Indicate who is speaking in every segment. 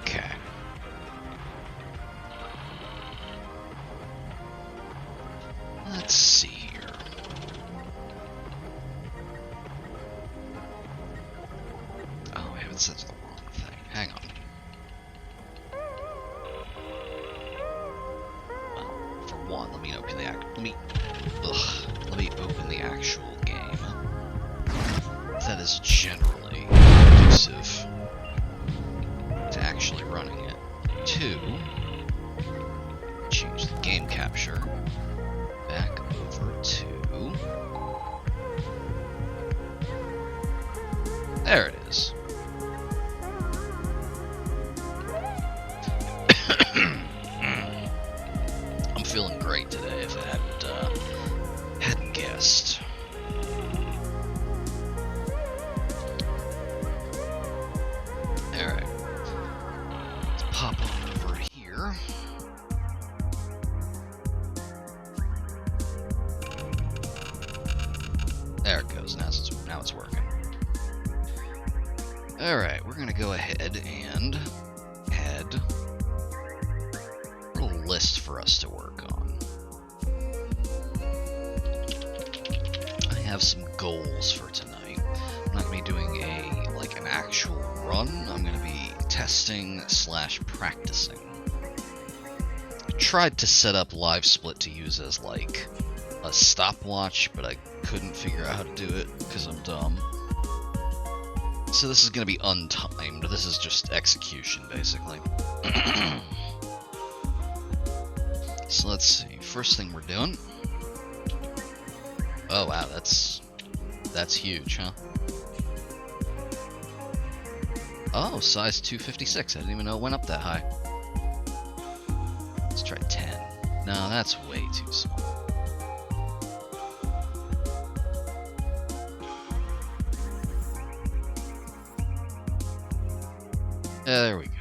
Speaker 1: Okay. Let's see here. Oh, I haven't set the wrong thing. Hang on. Well, for one, let me open the let me open the actual game. That is generally conducive to actually running it. 2, change the game capture back over to... There it is. I'm feeling great today if I hadn't guessed. Alright. Let's pop on over here. There it goes. Now it's working. Alright, we're gonna go ahead and add a little list for us to work on. I have some goals for tonight. I'm not gonna be doing an actual run. I'm gonna be testing / practicing. I tried to set up live split to use as like a stopwatch, but I couldn't figure out how to do it because I'm dumb. So this is going to be untimed. This is just execution, basically. So let's see. First thing we're doing. Oh wow, that's huge, huh? Oh, size 256. I didn't even know it went up that high. Let's try 10. No, that's way too small. There we go.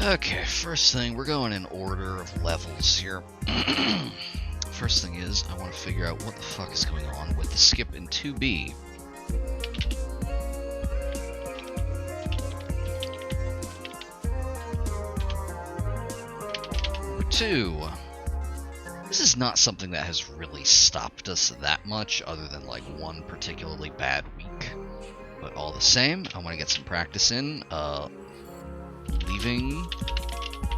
Speaker 1: Okay, first thing, we're going in order of levels here. First thing is, I want to figure out what the fuck is going on with the skip in 2B. Number 2. This is not something that has really stopped us that much, other than like one particularly bad week. But all the same, I want to get some practice in, leaving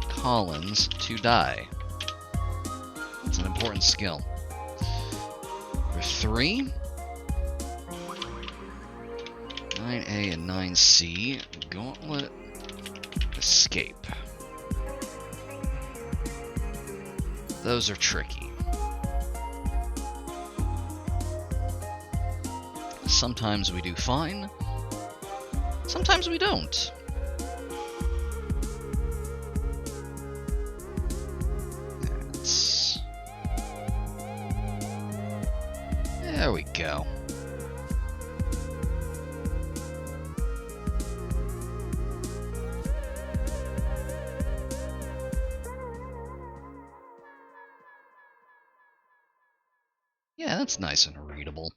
Speaker 1: Collins to die. It's an important skill. Number 3. 9A and 9C, Gauntlet, Escape. Those are tricky. Sometimes we do fine, sometimes we don't. There we go. Yeah, that's nice and readable.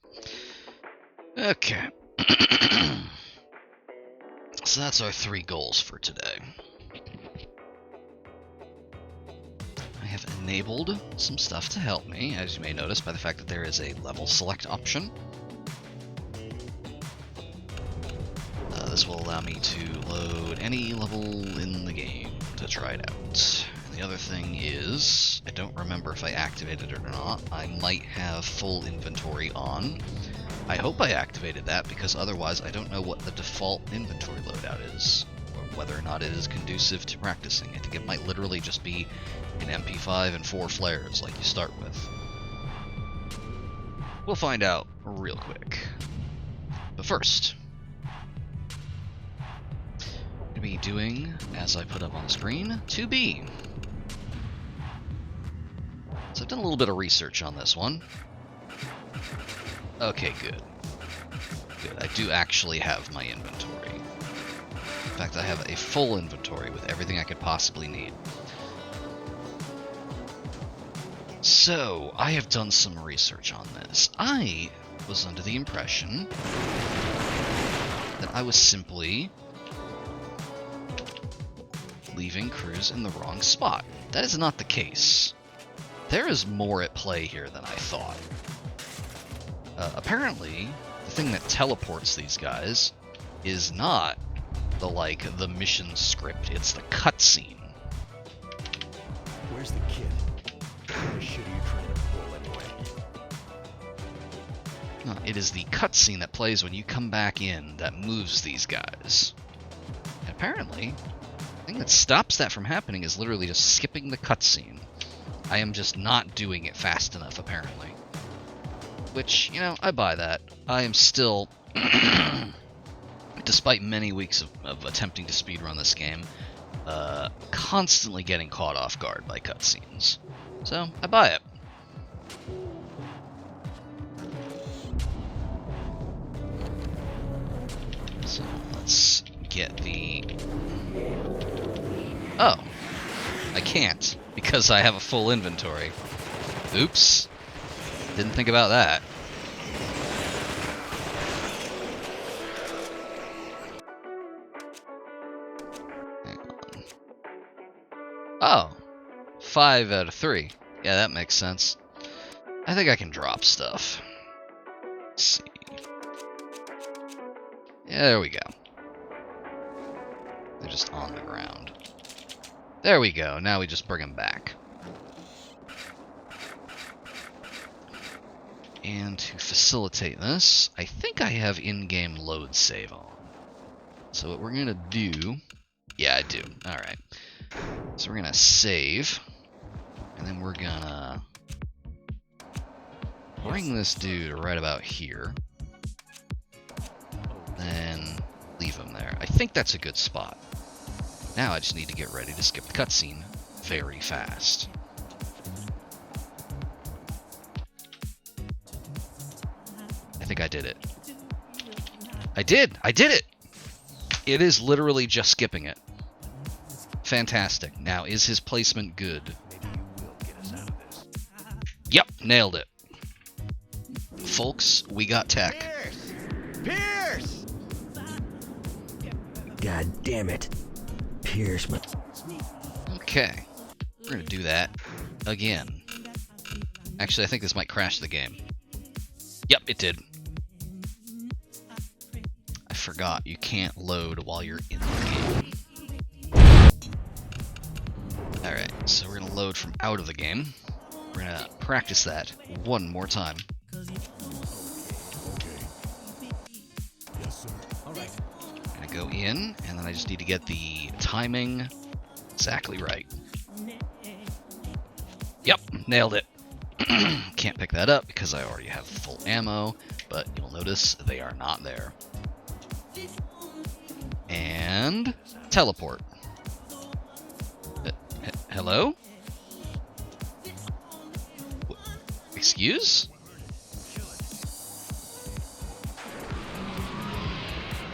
Speaker 1: Okay. So that's our 3 goals for today. I have enabled some stuff to help me, as you may notice by the fact that there is a level select option. This will allow me to load any level in the game to try it out. And the other thing is, I don't remember if I activated it or not. I might have full inventory on. I hope I activated that, because otherwise I don't know what the default inventory loadout is, or whether or not it is conducive to practicing. I think it might literally just be an MP5 and 4 flares like you start with. We'll find out real quick. But first, I'm going to be doing, as I put up on the screen, 2B. So I've done a little bit of research on this one. Okay, good. Good. I do actually have my inventory. In fact, I have a full inventory with everything I could possibly need. So, I have done some research on this. I was under the impression that I was simply leaving crews in the wrong spot. That is not the case. There is more at play here than I thought. Apparently, the thing that teleports these guys is not the mission script, it's the cutscene.
Speaker 2: Where's the kid? What shit are you trying to pull anyway?
Speaker 1: No, it is the cutscene that plays when you come back in that moves these guys. And apparently, the thing that stops that from happening is literally just skipping the cutscene. I am just not doing it fast enough, apparently. Which, you know, I buy that. I am still, despite many weeks of attempting to speedrun this game, constantly getting caught off guard by cutscenes. So, I buy it. So, let's get the... Oh! I can't, because I have a full inventory. Oops. Didn't think about that. Hang on. Oh! 5 out of 3. Yeah, that makes sense. I think I can drop stuff. Let's see. Yeah, there we go. They're just on the ground. There we go. Now we just bring them back. And to facilitate this, I think I have in-game load save on. So what we're going to do... Yeah, I do. Alright. So we're going to save. And then we're going to bring this dude right about here. Then leave him there. I think that's a good spot. Now I just need to get ready to skip the cutscene very fast. I think I did it. I did! I did it! It is literally just skipping it. Fantastic. Now, is his placement good?
Speaker 2: Maybe you will get us out of this.
Speaker 1: Yep, nailed it. Folks, we got tech.
Speaker 2: Pierce! Pierce! God damn it. Pierce,
Speaker 1: Okay. We're gonna do that again. Actually, I think this might crash the game. Yep, it did. I forgot, you can't load while you're in the game. Alright, so we're gonna load from out of the game. We're gonna practice that one more time.
Speaker 2: Okay. Yes, sir. Alright.
Speaker 1: I'm gonna go in, and then I just need to get the timing exactly right. Yep, nailed it. Can't pick that up because I already have full ammo, but you'll notice they are not there. And teleport. Hello? Excuse?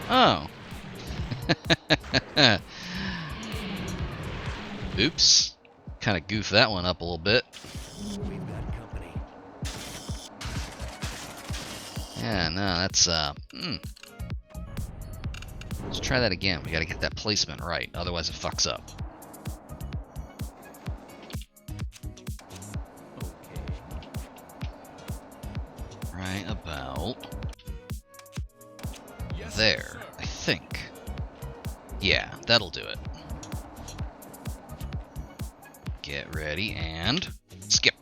Speaker 1: Oh. Oops. Kind of goofed that one up a little bit.
Speaker 2: We've got company.
Speaker 1: Yeah, no, that's, Let's try that again. We gotta get that placement right, otherwise it fucks up. Right about there, I think. Yeah, that'll do it. Get ready and skip.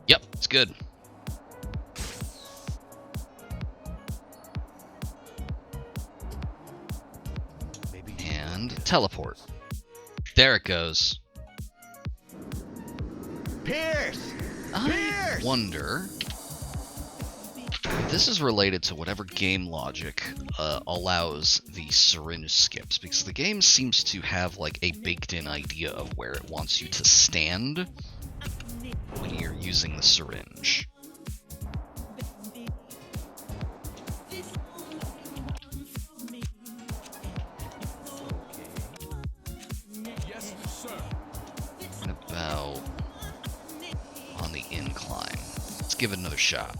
Speaker 1: Yep, it's good. And teleport. There it goes.
Speaker 2: Pierce!
Speaker 1: I wonder if this is related to whatever game logic allows the syringe skips, because the game seems to have like a baked-in idea of where it wants you to stand when you're using the syringe.
Speaker 2: Yes, sir.
Speaker 1: What about on the incline? Let's give it another shot.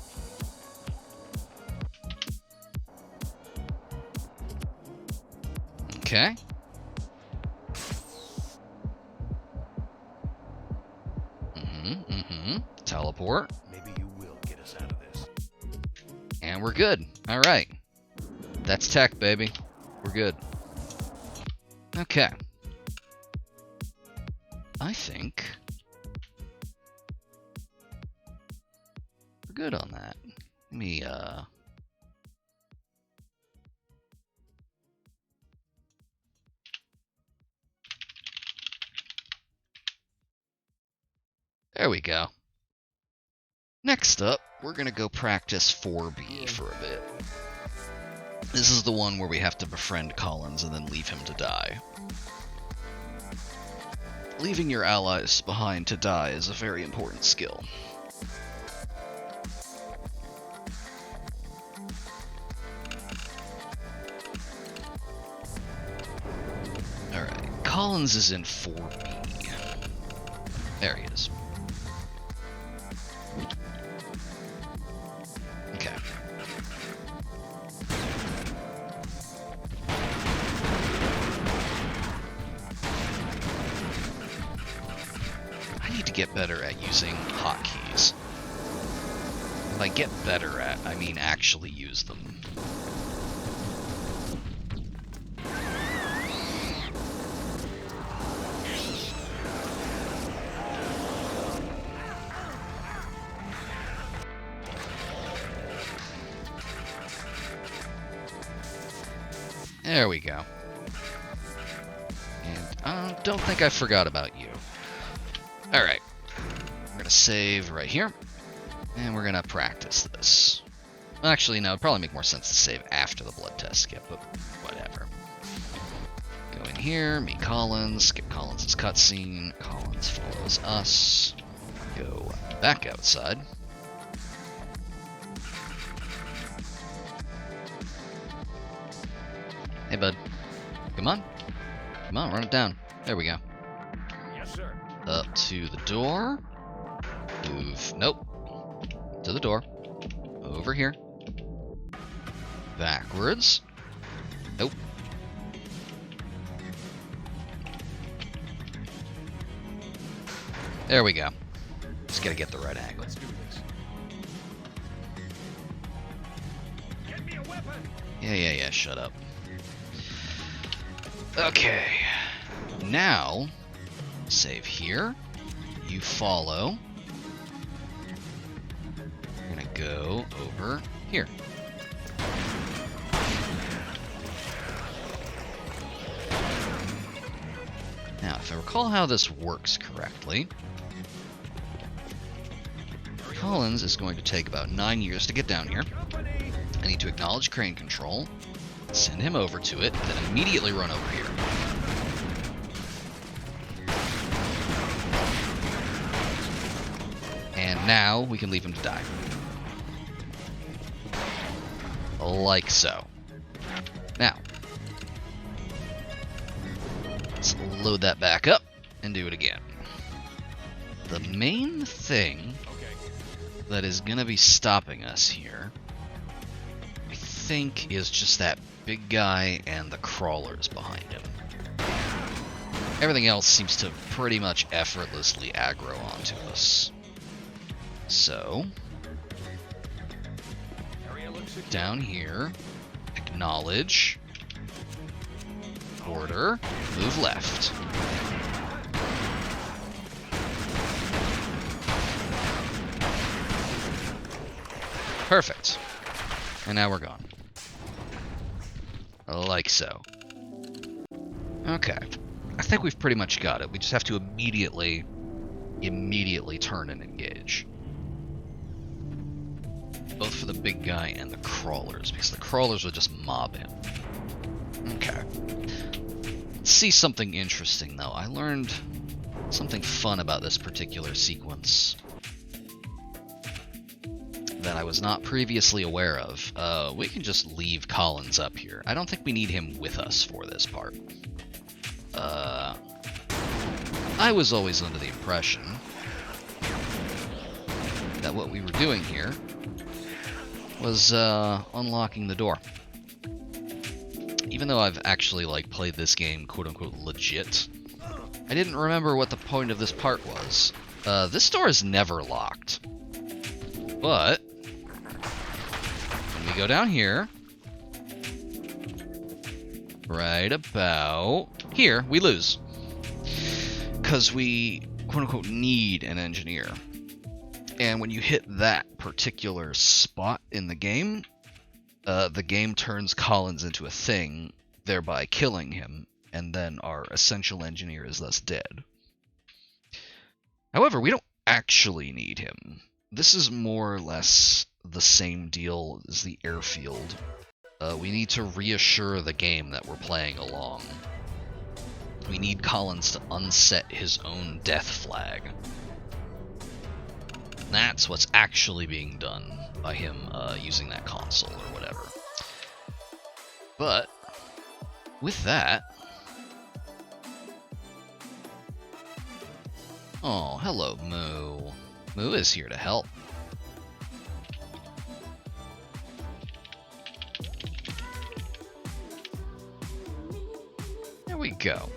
Speaker 1: Okay. Teleport.
Speaker 2: Maybe you will get us out of this.
Speaker 1: And we're good. Alright. That's tech, baby. We're good. Okay. I think we're good on that. Let me, there we go. Next up, we're gonna go practice 4B for a bit. This is the one where we have to befriend Collins and then leave him to die. Leaving your allies behind to die is a very important skill. Alright, Collins is in 4B. There he is. Okay. I need to get better at using hotkeys. By get better at, I mean actually use them. There we go. And I don't think I forgot about you. Alright. We're going to save right here. And we're going to practice this. Actually, no, it'd probably make more sense to save after the blood test skip, but whatever. Go in here, meet Collins, skip Collins' cutscene. Collins follows us. Go back outside. Hey, bud. Come on. Come on, run it down. There we go.
Speaker 2: Yes, sir.
Speaker 1: Up to the door. Move. Nope. To the door. Over here. Backwards. Nope. There we go. Just gotta get the right angle.
Speaker 2: Let's do this. Get me a weapon.
Speaker 1: Yeah, shut up. Okay. Now, save here. You follow. We're gonna go over here. Now, if I recall how this works correctly, Collins is going to take about 9 years to get down here. I need to acknowledge crane control, send him over to it, then immediately run over here. And now we can leave him to die. Like so. Now, let's load that back up and do it again. The main thing that is going to be stopping us here, I think, is just that big guy and the crawlers behind him. Everything else seems to pretty much effortlessly aggro onto us. So, down here, acknowledge, order, move left. Perfect. And now we're gone. Like so. Okay. I think we've pretty much got it. We just have to immediately turn and engage. Both for the big guy and the crawlers, because the crawlers will just mob him. Okay. Let's see something interesting, though. I learned something fun about this particular sequence that I was not previously aware of. We can just leave Collins up here. I don't think we need him with us for this part. I was always under the impression that that what we were doing here was unlocking the door. Even though I've actually like played this game quote-unquote legit, I didn't remember what the point of this part was. This door is never locked. But when we go down here, right about here, we lose. Because we quote-unquote need an engineer. And when you hit that particular spot in the game turns Collins into a thing, thereby killing him, and then our essential engineer is thus dead. However, we don't actually need him. This is more or less the same deal as the airfield. We need to reassure the game that we're playing along. We need Collins to unset his own death flag. That's what's actually being done by him using that console or whatever. But with that... Oh, hello, Moo. Moo is here to help. There we go.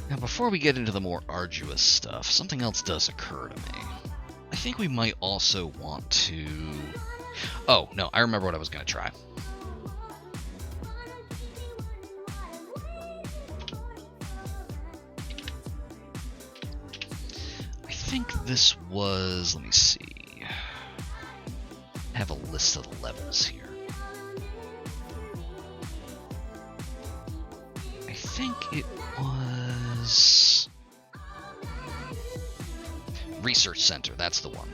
Speaker 1: Now, before we get into the more arduous stuff, something else does occur to me. I think we might also want to... Oh, no, I remember what I was going to try. I think this was... Let me see. I have a list of the levels here. I think it was... Research Center, that's the one.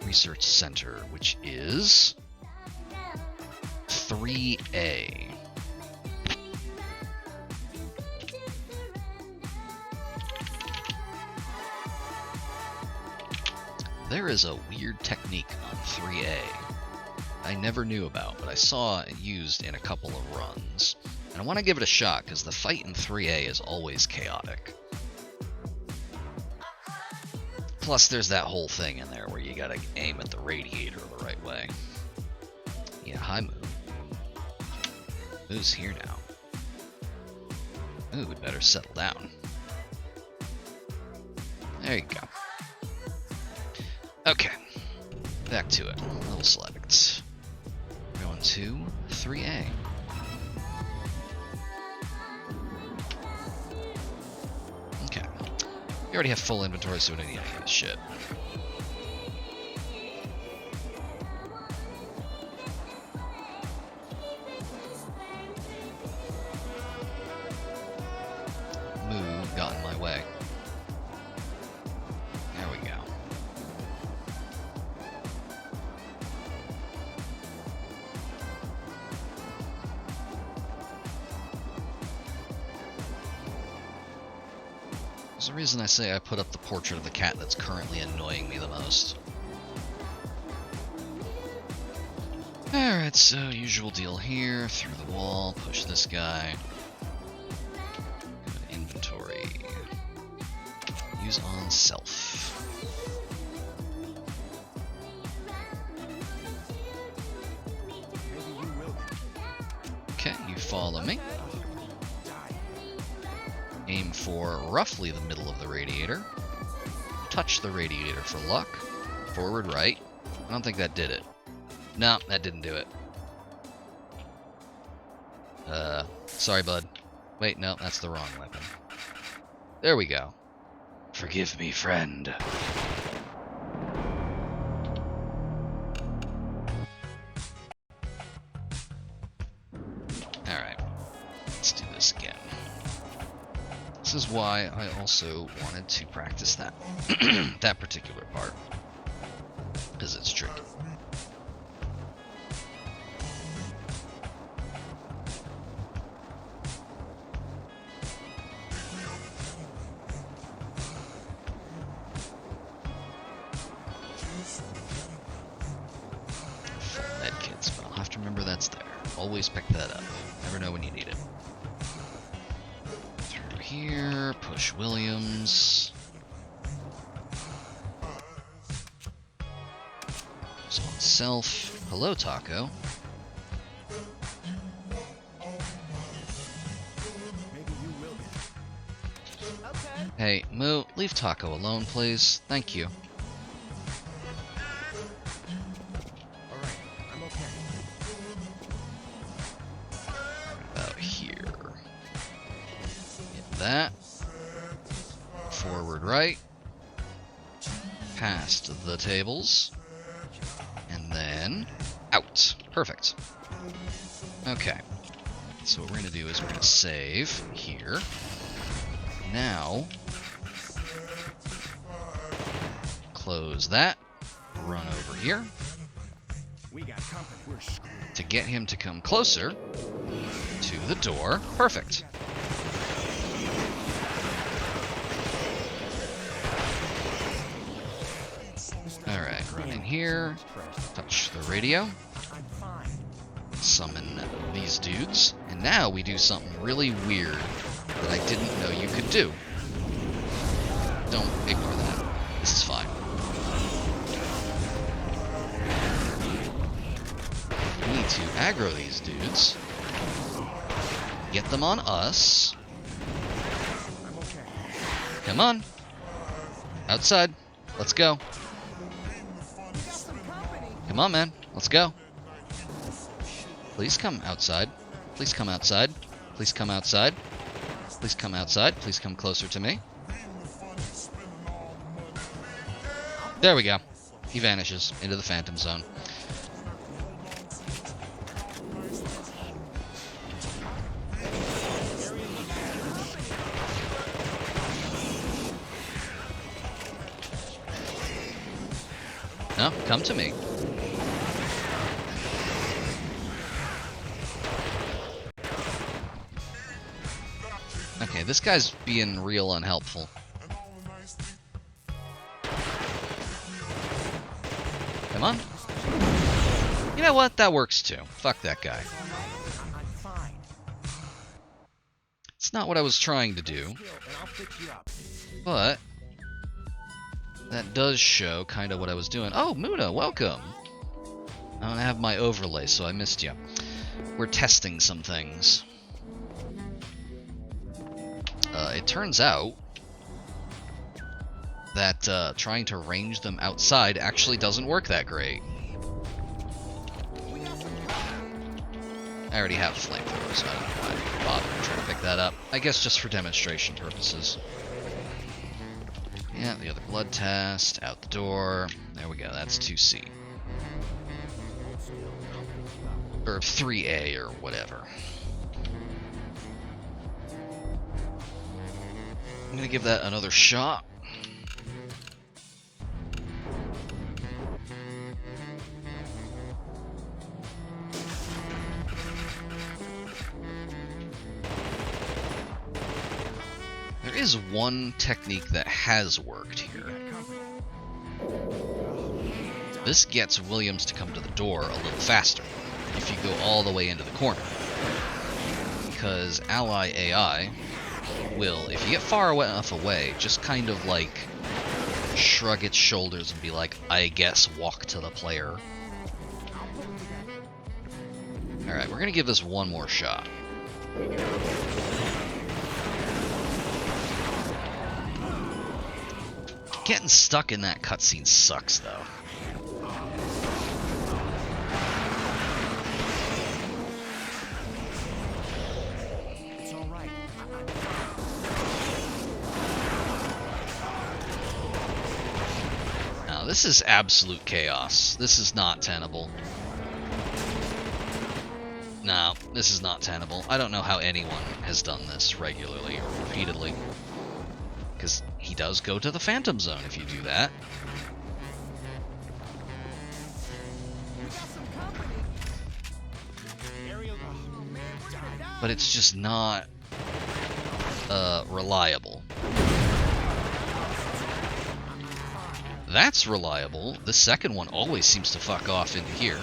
Speaker 1: Research Center, which is 3A. There is a weird technique on 3A I never knew about, but I saw it used in a couple of runs. And I want to give it a shot, because the fight in 3A is always chaotic. Plus, there's that whole thing in there where you gotta aim at the radiator the right way. Yeah, hi, Moo. Moo's here now. Ooh, we better settle down. There you go. Okay, back to it. Level select. We're going to 3A. Okay. We already have full inventory, so we don't need any of this shit. Moo got in my way. There we go. There's a reason I say I put up the portrait of the cat that's currently annoying me the most. Alright, so usual deal here. Through the wall, push this guy. Go to inventory. Use on self. Okay, you follow me. Aim for roughly the middle of the radiator. Touch the radiator for luck. Forward right. I don't think that did it. No, that didn't do it. Sorry, bud. Wait, no, that's the wrong weapon. There we go. Forgive me, friend. Alright. Let's do this again. This is why I also wanted to practice that that particular part, because it's tricky. Medkits, but I'll have to remember that's there. Always pick that up. Never know when you need it. Here, push Williams. So on self. Hello, Taco.
Speaker 2: Maybe you will be.
Speaker 3: Okay.
Speaker 1: Hey, Moo, leave Taco alone, please. Thank you.
Speaker 2: All right, I'm okay.
Speaker 1: About here. Get that. Forward right. Past the tables. And then out. Perfect. Okay. So what we're going to do is we're going to save here. Now, close that. Run over here
Speaker 2: We got company. We're screwed.
Speaker 1: to get him to come closer to the door. Perfect. Alright, run in here. Touch the radio.
Speaker 2: I'm fine.
Speaker 1: Summon these dudes. And now we do something really weird that I didn't know you could do. Don't ignore that. This is fine. We need to aggro these dudes. Get them on us.
Speaker 2: I'm okay.
Speaker 1: Come on. Outside. Let's go. Come on, man. Let's go. Please come outside. Please come outside. Please come outside. Please come outside. Please come closer to me. There we go. He vanishes into the Phantom Zone. No, come to me. Okay, this guy's being real unhelpful. Come on. You know what? That works too. Fuck that guy.
Speaker 2: I'm fine.
Speaker 1: It's not what I was trying to do,
Speaker 2: Heal, and I'll fix you up.
Speaker 1: but that does show kind of what I was doing. Oh, Muna, welcome. I don't have my overlay, so I missed you. We're testing some things. It turns out that trying to range them outside actually doesn't work that great. I already have flamethrowers, so I don't know why I bother trying to pick that up. I guess just for demonstration purposes. Yeah, the other blood test, out the door. There we go, that's 2C. Or 3A or whatever. I'm gonna give that another shot. There is one technique that has worked here. This gets Williams to come to the door a little faster if you go all the way into the corner. Because ally AI will, if you get far enough away, just kind of like shrug its shoulders and be like, I guess walk to the player. Alright, we're gonna give this one more shot. Getting stuck in that cutscene sucks, though.
Speaker 2: It's all right.
Speaker 1: Now, this is absolute chaos. This is not tenable. No, this is not tenable. I don't know how anyone has done this regularly or repeatedly. Because he does go to the Phantom Zone if you do that. But it's just not reliable. That's reliable. The second one always seems to fuck off into here.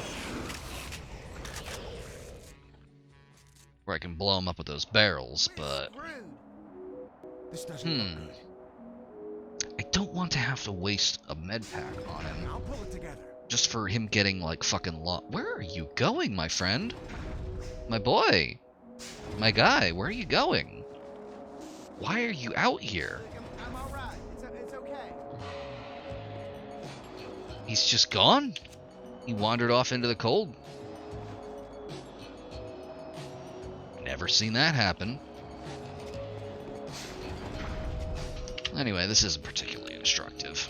Speaker 1: Where I can blow him up with those barrels, but...
Speaker 2: This doesn't look good.
Speaker 1: I don't want to have to waste a med pack on him.
Speaker 2: I'll pull it together.
Speaker 1: Just for him getting, like, fucking lost. Where are you going, my friend? My boy. My guy, where are you going? Why are you out here?
Speaker 3: I'm all right. It's okay.
Speaker 1: He's just gone? He wandered off into the cold. Never seen that happen. Anyway, this isn't particularly instructive.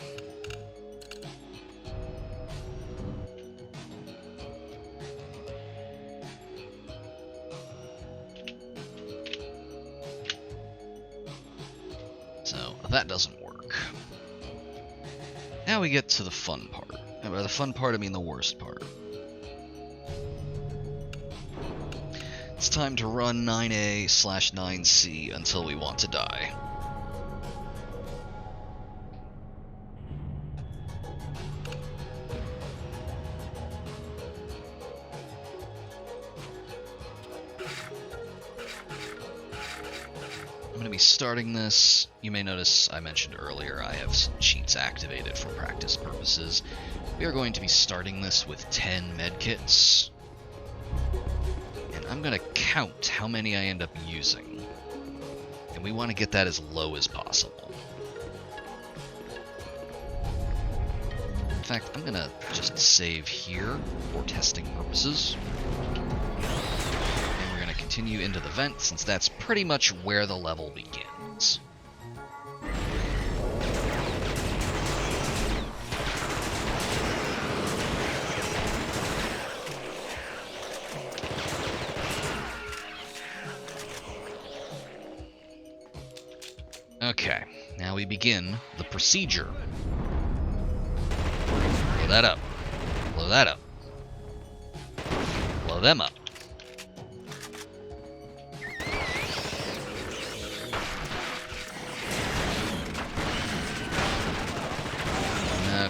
Speaker 1: So, that doesn't work. Now we get to the fun part. And by the fun part, I mean the worst part. It's time to run 9A/9C until we want to die. I'm going to be starting this. You may notice I mentioned earlier I have some cheats activated for practice purposes. We are going to be starting this with 10 medkits. And I'm going to count how many I end up using. And we want to get that as low as possible. In fact, I'm going to just save here for testing purposes. And we're going to continue into the vent since that's pretty much where the level begins. Okay, now we begin the procedure. Blow that up. Blow that up. Blow them up.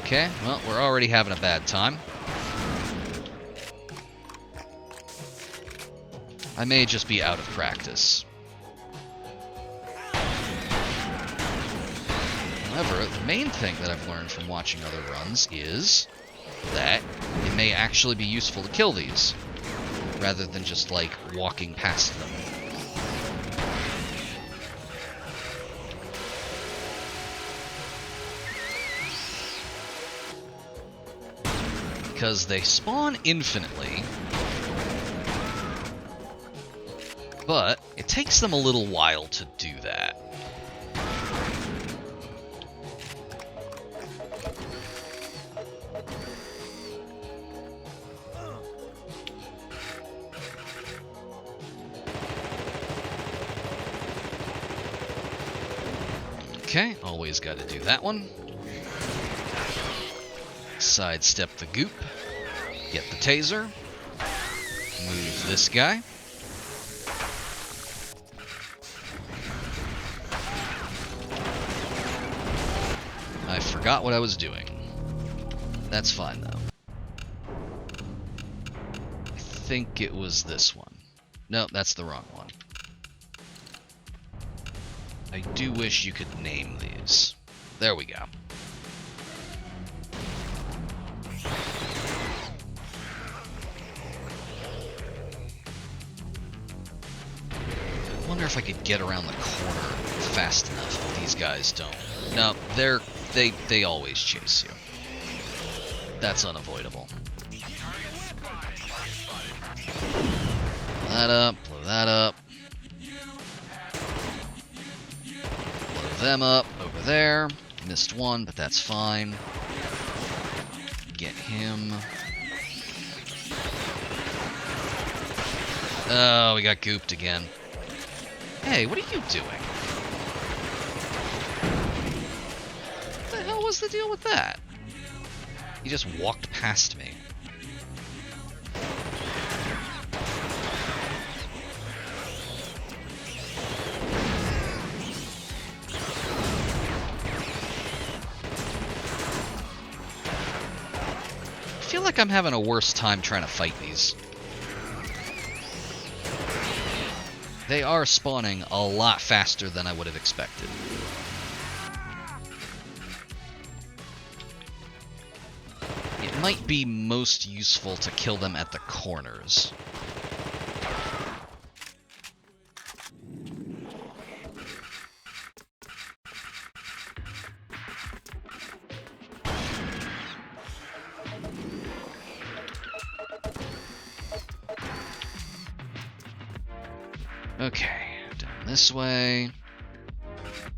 Speaker 1: Okay, well, we're already having a bad time. I may just be out of practice. However, the main thing that I've learned from watching other runs is that it may actually be useful to kill these, rather than just, like, walking past them. Because they spawn infinitely, but it takes them a little while to do that. Okay, always got to do that one. Sidestep the goop. Get the taser. Move this guy. I forgot what I was doing. That's fine, though. I think it was this one. No, that's the wrong one. I do wish you could name these. There we go. I wonder if I could get around the corner fast enough, but these guys don't. No, they always chase you. That's unavoidable. Blow that up, blow that up. Blow them up over there. Missed one, but that's fine. Get him. Oh, we got gooped again. Hey, what are you doing? What the hell was the deal with that? He just walked past me. I feel like I'm having a worse time trying to fight these. They are spawning a lot faster than I would have expected. might be most useful to kill them at the corners. Okay, down this way.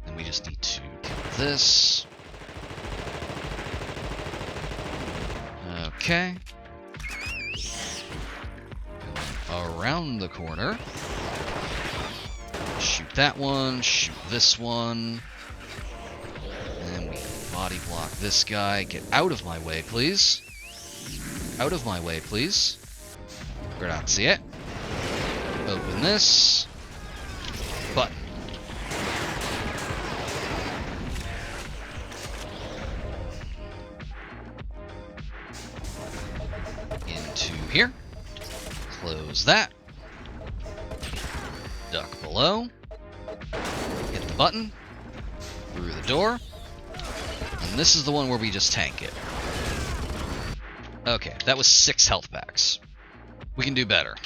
Speaker 1: And we just need to kill this. Okay. Going around the corner. Shoot that one, shoot this one. And then we body block this guy. Get out of my way, please. Out of my way, please. Grazie. Open this. Button. Into here. Close that. Duck below. Hit the button. Through the door. And this is the one where we just tank it. Okay, that was 6 health packs. We can do better.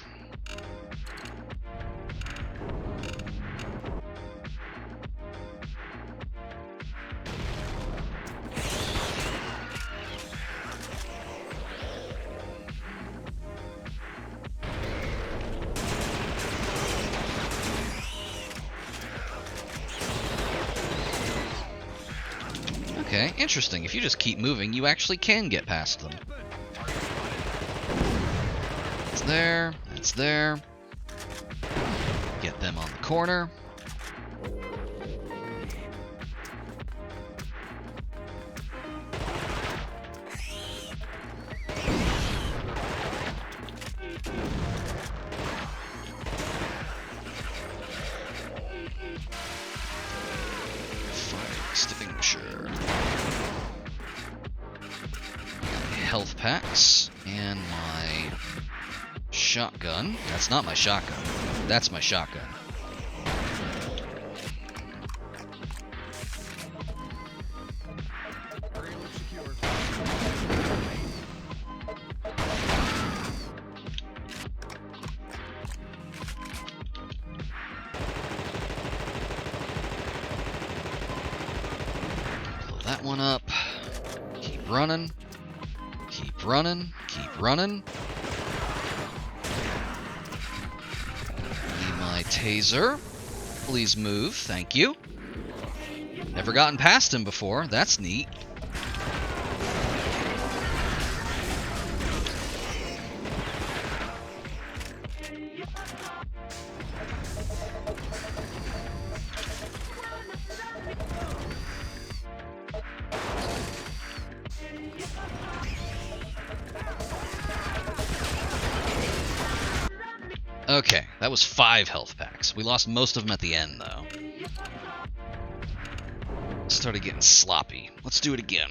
Speaker 1: Okay, interesting. If you just keep moving, you actually can get past them. It's there. It's there. Get them on the corner. Fire extinguisher. Health packs and my shotgun. That's not my shotgun. That's my shotgun. Blow that one up. Keep running. Keep running. Keep running. Need my taser. Please move. Thank you. Never gotten past him before. That's neat. Okay, that was 5 health packs. We lost most of them at the end, though. Started getting sloppy. Let's do it again.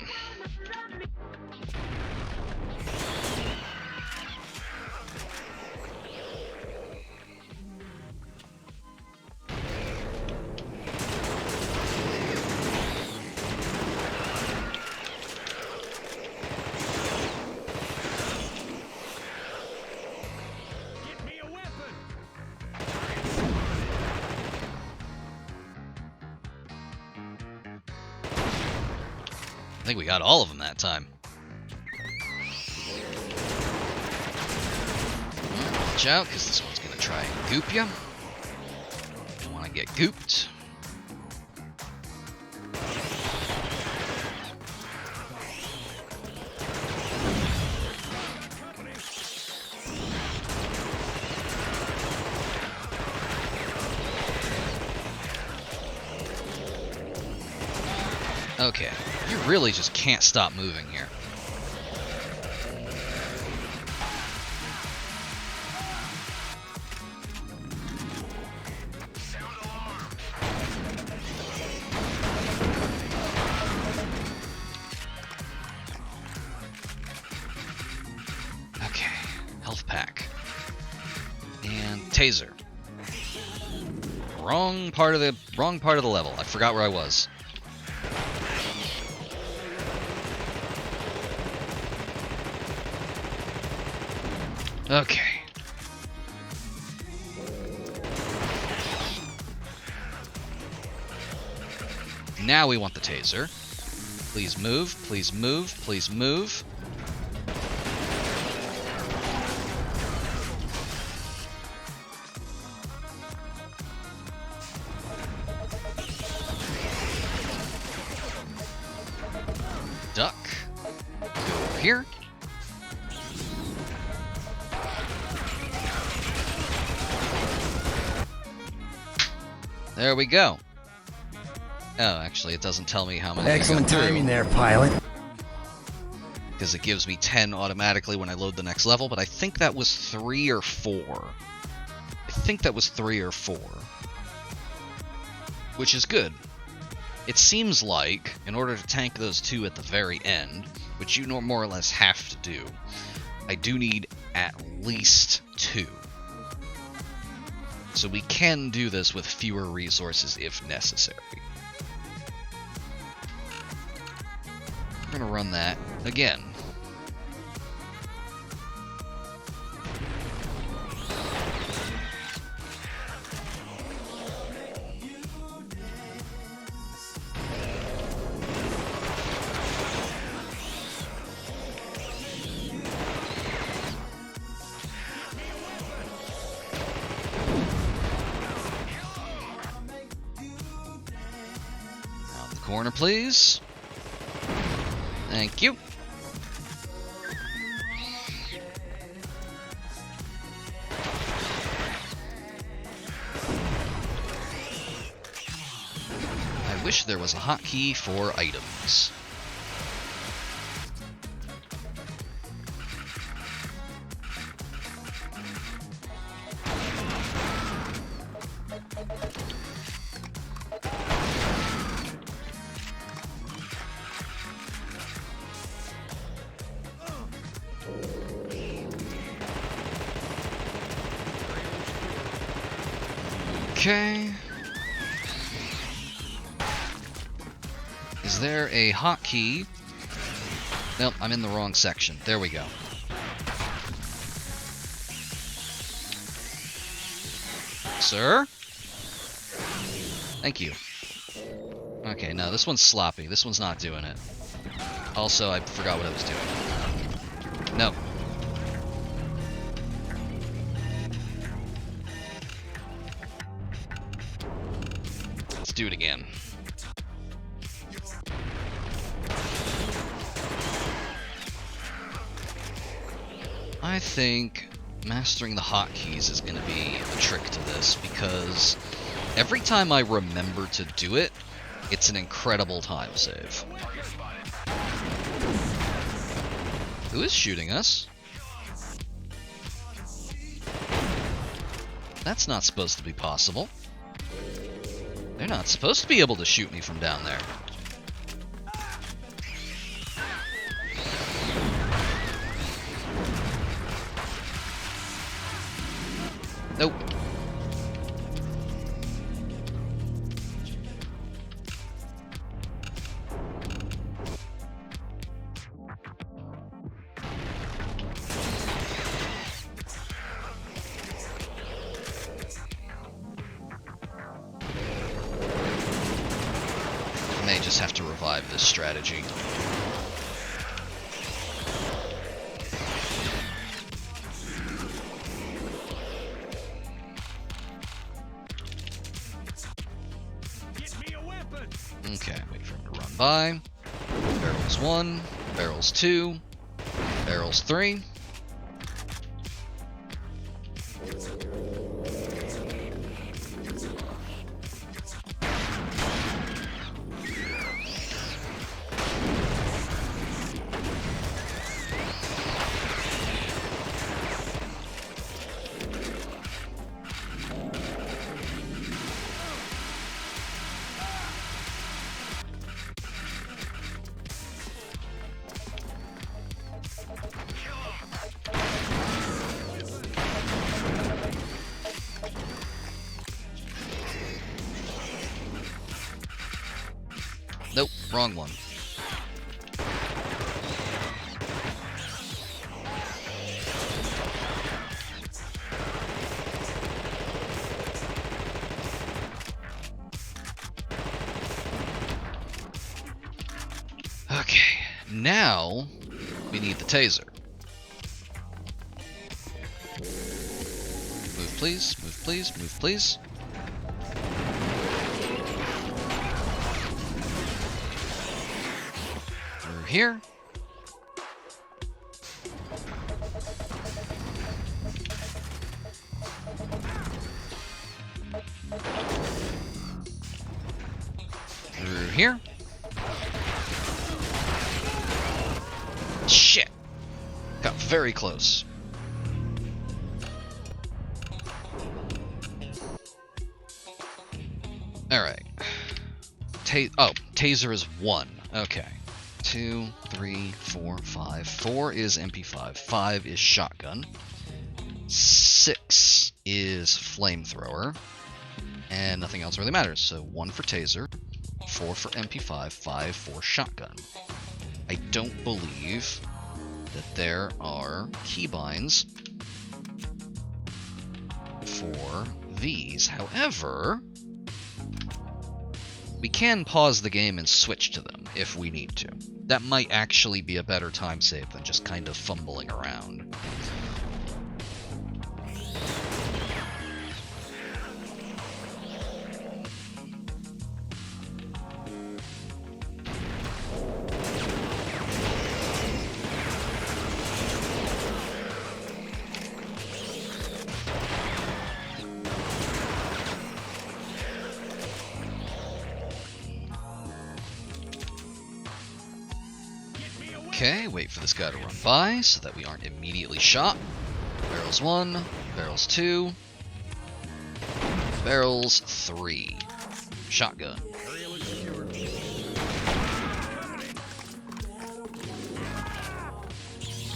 Speaker 1: I think we got all of them that time. Watch out, because this one's going to try and goop you. Don't want to get gooped. Okay, you really just can't stop moving here. Okay, health pack. And taser. Wrong part of the level. I forgot where I was. Okay. Now we want the taser. Please move, please move, please move. Duck. Go over here. There we go. Oh, actually, it doesn't tell me how many.
Speaker 4: Excellent timing there, pilot.
Speaker 1: Because it gives me 10 automatically when I load the next level, but I think that was 3 or 4. I think that was 3 or 4. Which is good. It seems like, in order to tank those 2 at the very end, which you more or less have to do, I do need at least 2. So we can do this with fewer resources if necessary. We're gonna run that again. Out the corner, please. Thank you. I wish there was a hotkey for items. Okay. Is there a hotkey? Nope, I'm in the wrong section. There we go. Sir? Thank you. Okay, no, this one's sloppy. This one's not doing it. Also, I forgot what I was doing. No. Let's do it again. I think mastering the hotkeys is going to be the trick to this, because every time I remember to do it, it's an incredible time save. Who is shooting us? That's not supposed to be possible. They're not supposed to be able to shoot me from down there. Nope. I may just have to revive this strategy. Okay, wait for him to run by. Barrels 1, barrels 2, barrels 3. Nope, wrong one. now we need the taser. Move please, move please, move please. Through here. Through here. Shit! Got very close. Alright. Taser is 1. Okay. 2, 3, 4, 5. 4 is MP5. 5 is shotgun. 6 is flamethrower. And nothing else really matters. So 1 for taser, 4 for MP5, 5 for shotgun. I don't believe that there are keybinds for these. However, we can pause the game and switch to them if we need to. That might actually be a better time save than just kind of fumbling around. Okay, wait for this guy to run by so that we aren't immediately shot. Barrels 1, barrels 2, barrels 3. Shotgun.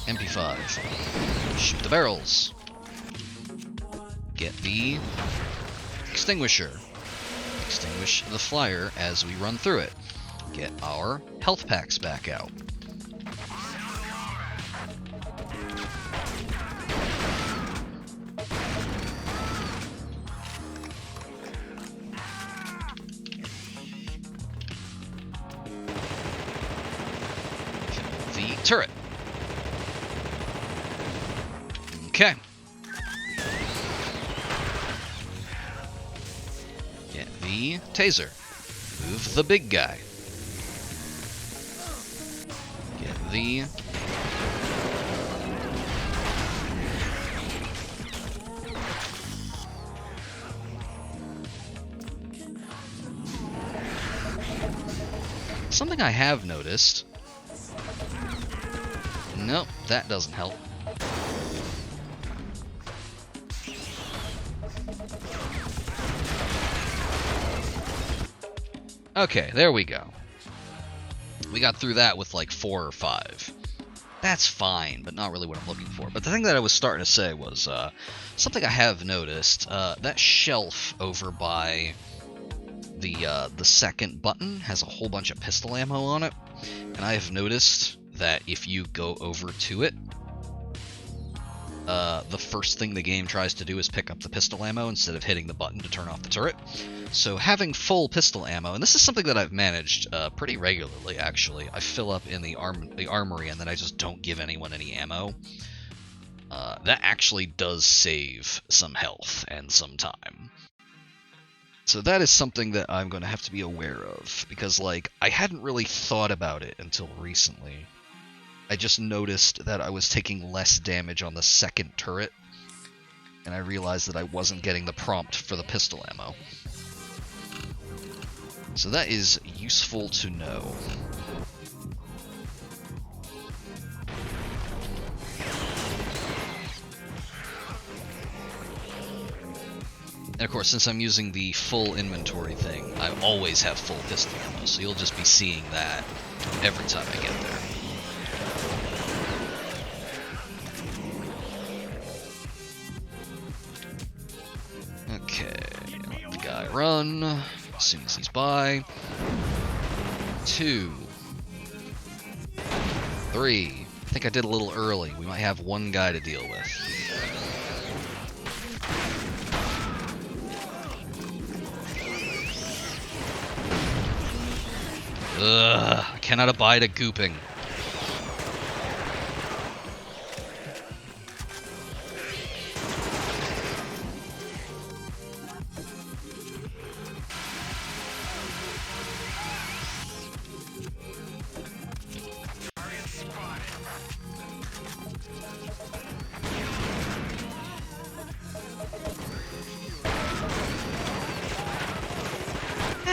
Speaker 1: MP5. Shoot the barrels. Get the extinguisher. Extinguish the flyer as we run through it. Get our health packs back out. Turret. Okay. Get the taser. Move the big guy. Get the something I have noticed. Nope, that doesn't help. Okay, there we go. We got through that with like 4 or 5. That's fine, but not really what I'm looking for. But the thing that I was starting to say was something I have noticed. That shelf over by the second button has a whole bunch of pistol ammo on it, and I have noticed that if you go over to it, the first thing the game tries to do is pick up the pistol ammo instead of hitting the button to turn off the turret. So having full pistol ammo, and this is something that I've managed pretty regularly actually. I fill up in the armory and then I just don't give anyone any ammo. That actually does save some health and some time. So that is something that I'm going to have to be aware of, because like I hadn't really thought about it until recently. I just noticed that I was taking less damage on the second turret, and I realized that I wasn't getting the prompt for the pistol ammo. So that is useful to know. And of course, since I'm using the full inventory thing, I always have full pistol ammo, so you'll just be seeing that every time I get there. Okay, let the guy run as soon as he's by. 2, 3. I think I did a little early. We might have one guy to deal with. Ugh, I cannot abide a gooping.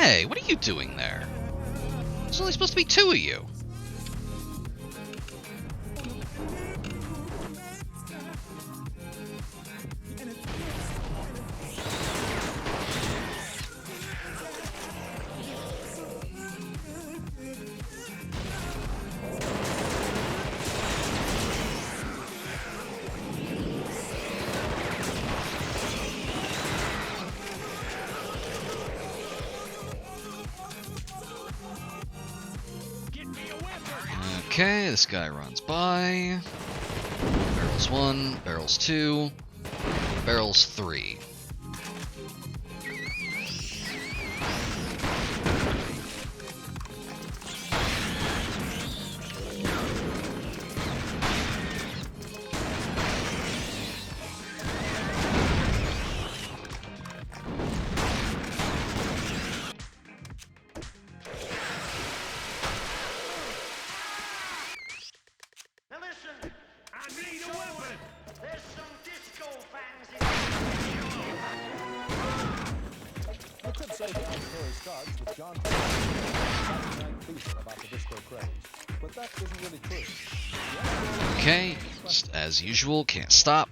Speaker 1: Hey, what are you doing there? There's only supposed to be 2 of you. Okay, this guy runs by. Barrels 1, barrels 2, barrels 3.
Speaker 4: Now listen, I need a weapon. There's some disco fans in
Speaker 2: You could say the story starts with John Night fever about the disco craze, but that isn't really true.
Speaker 1: Okay, as usual, can't stop.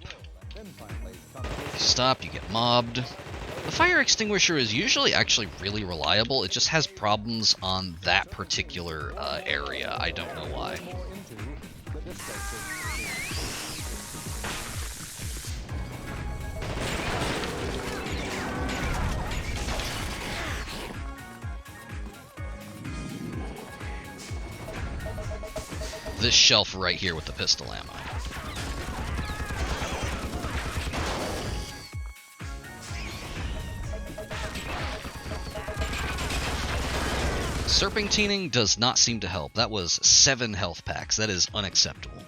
Speaker 2: Then finally,
Speaker 1: If you stop, you get mobbed. The fire extinguisher is usually actually really reliable. It just has problems on that particular area. I don't know why.
Speaker 2: more into the disco scene.
Speaker 1: This shelf right here with the pistol ammo. Serpentining does not seem to help. That was 7 health packs. That is unacceptable.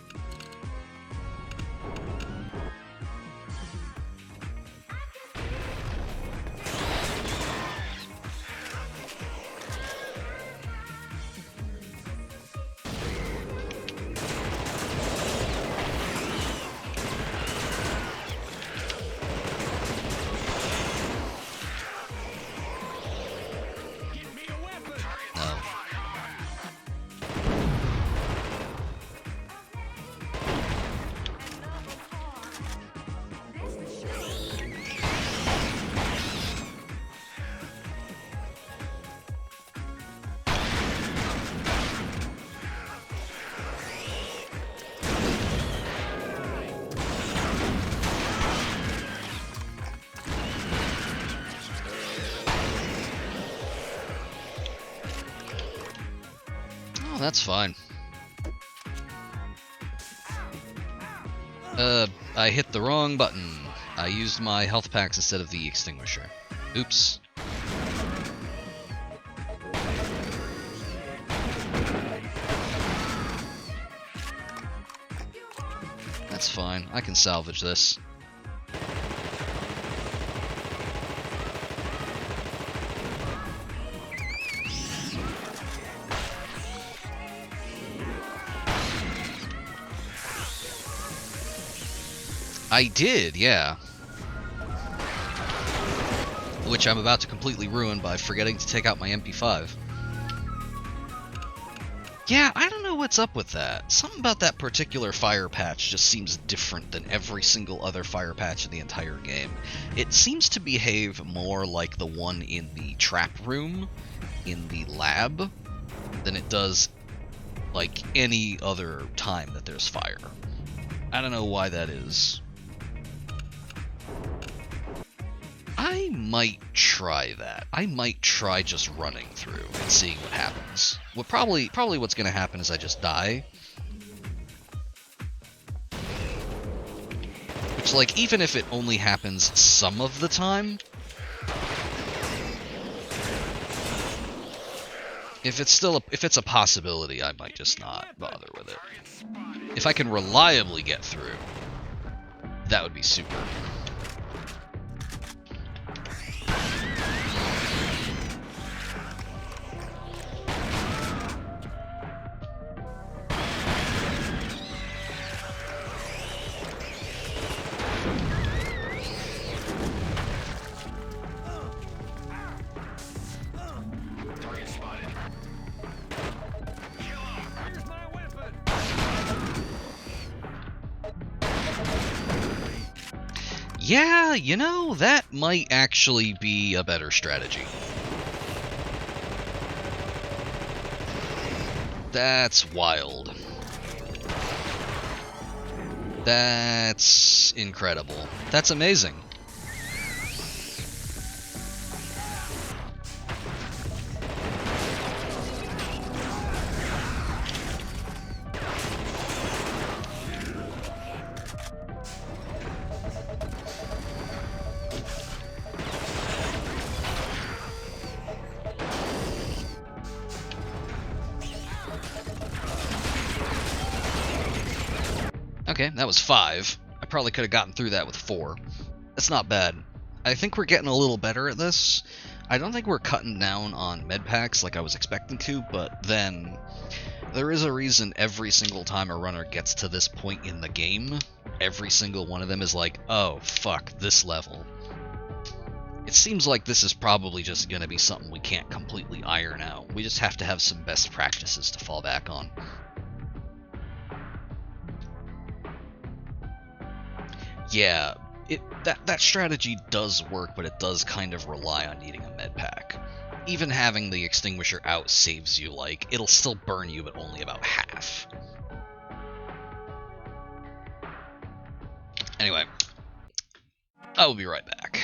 Speaker 1: No. Oh, that's fine. I hit the wrong button. I used my health packs instead of the extinguisher. Oops. That's fine. I can salvage this. I did, yeah. Which I'm about to completely ruin by forgetting to take out my MP5. Yeah, I don't know what's up with that. Something about that particular fire patch just seems different than every single other fire patch in the entire game. It seems to behave more like the one in the trap room in the lab than it does like any other time that there's fire. I don't know why that is. I might try that. I might try just running through and seeing what happens. What probably what's gonna happen is I just die. Which, like, even if it only happens some of the time, if it's a possibility, I might just not bother with it. If I can reliably get through, that would be super. Yeah, you know, that might actually be a better strategy. That's wild. That's incredible. That's amazing. Okay, that was 5. I probably could have gotten through that with 4. That's not bad. I think we're getting a little better at this. I don't think we're cutting down on med packs like I was expecting to, but then there is a reason every single time a runner gets to this point in the game, every single one of them is like, oh, fuck, this level. It seems like this is probably just going to be something we can't completely iron out. We just have to have some best practices to fall back on. Yeah, that strategy does work, but it does kind of rely on needing a med pack. Even having the extinguisher out saves you, like, it'll still burn you, but only about half. Anyway, I will be right back.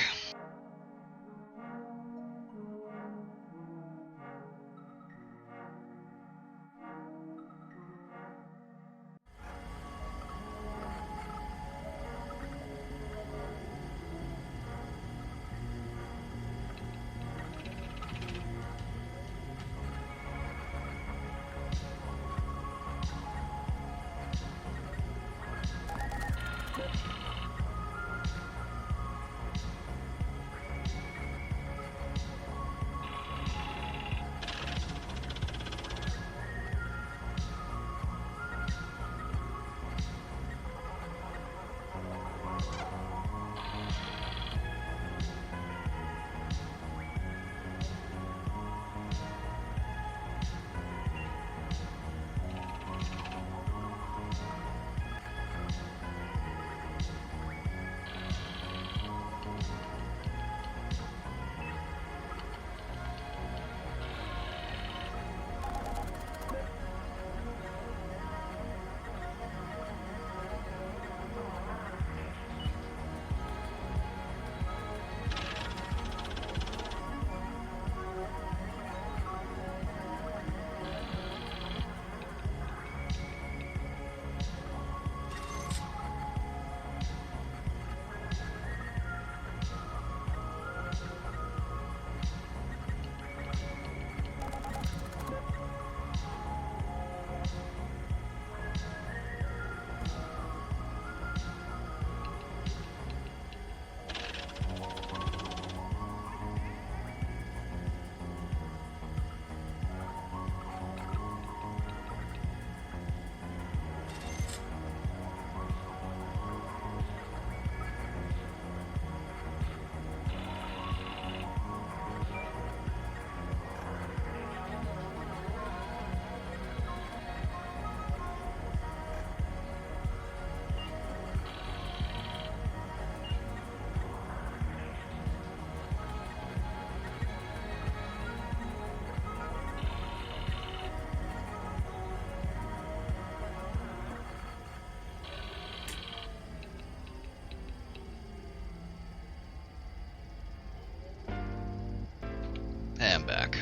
Speaker 1: And back.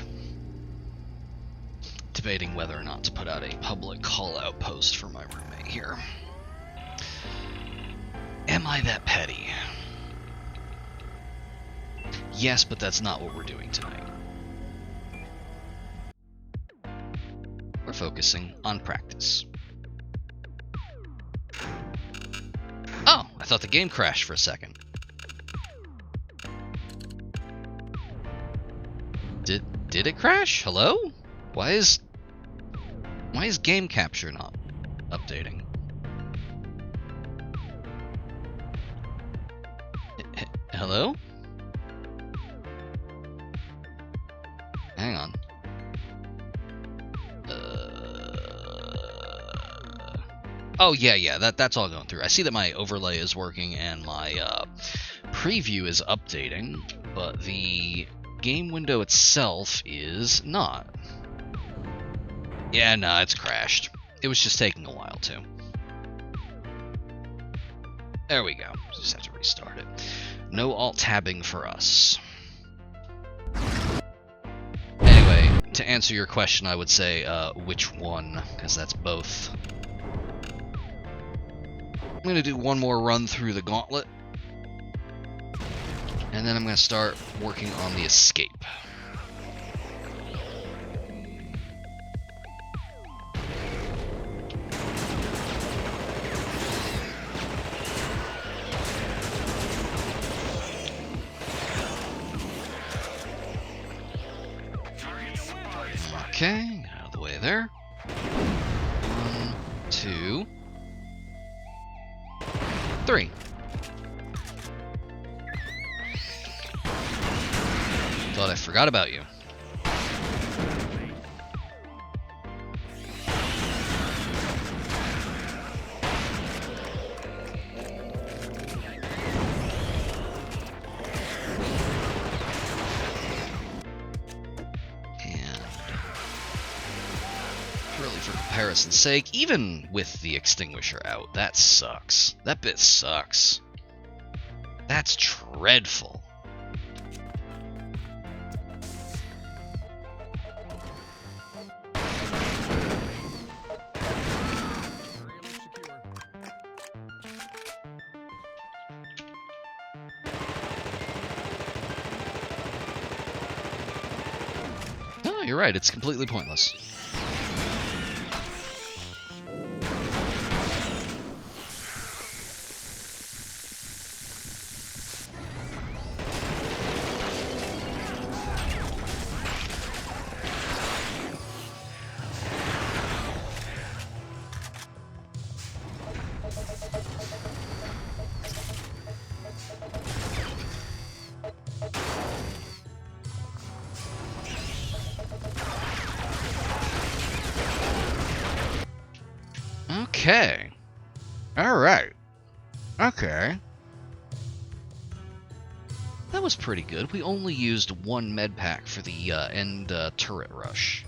Speaker 1: Debating whether or not to put out a public call-out post for my roommate here. Am I that petty? Yes, but that's not what we're doing tonight. We're focusing on practice. Oh, I thought the game crashed for a second. Did it crash? Hello? Why is game capture not updating? Hello? Hang on. Oh, yeah, that's all going through. I see that my overlay is working and my preview is updating, but the game window itself is not. Yeah, no, it's crashed. It was just taking a while, too. There we go. Just have to restart it. No alt-tabbing for us. Anyway, to answer your question, I would say which one, because that's both. I'm going to do one more run through the gauntlet, and then I'm going to start working on the escape. Okay, out of the way there. 1, 2, 3. Thought I forgot about you. For comparison's sake, even with the extinguisher out, that sucks. That bit sucks. That's dreadful. No, you're right, it's completely pointless. Okay. Alright. Okay. That was pretty good. We only used one med pack for the end turret rush.